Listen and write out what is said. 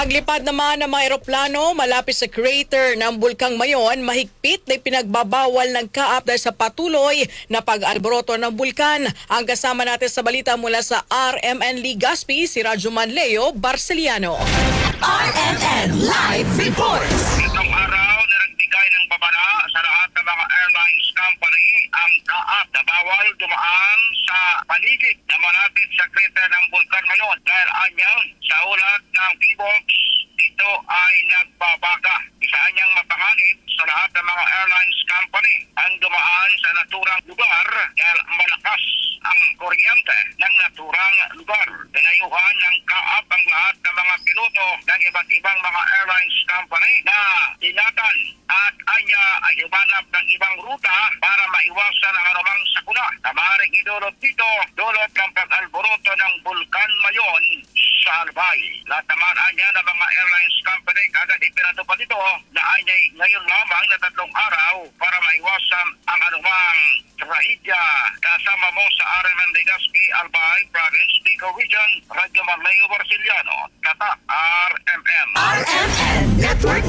Paglipad naman ng mga eroplano malapit sa crater ng Bulkang Mayon, mahigpit na pinagbabawal ng kaap dahil sa patuloy na pag-alboroto ng bulkan. Ang kasama natin sa balita mula sa RMN Legazpi, si Rajuman Leo Barceliano. RMN Live Reports! Itong araw na nagbigay ng babala sa lahat ng mga airlines company ang kaap na bawal dumaan sa paligid na malapit sa crater ng Bulkan Mayon. Dahil anyang sa ulat ng PBOX, ito ay nagbabaga. Isa niyang mapanganib sa lahat ng mga airlines company ang dumaan sa naturang lugar dahil malakas ang kuryente ng naturang lugar. Pinayuhan ng kaap ang lahat ng mga piloto ng iba't ibang mga airlines company na inatan at anya ay humanap ng ibang ruta para maiwasan ang anumang sakuna na maaaring idulot dito dulot ng pag-alboroto ng Bulkan Mayon sa Albay. Lahat naman anya ng mga airlines company kagad ipinatupad ito na anya ngayon lamang na 3 araw para maiwasan ang anumang trahedya. Kasama mo sa RMN Legazpi, Albay Province, Bicol Region, Radyo Manleo Barceliano, Kata RMN. RMN Network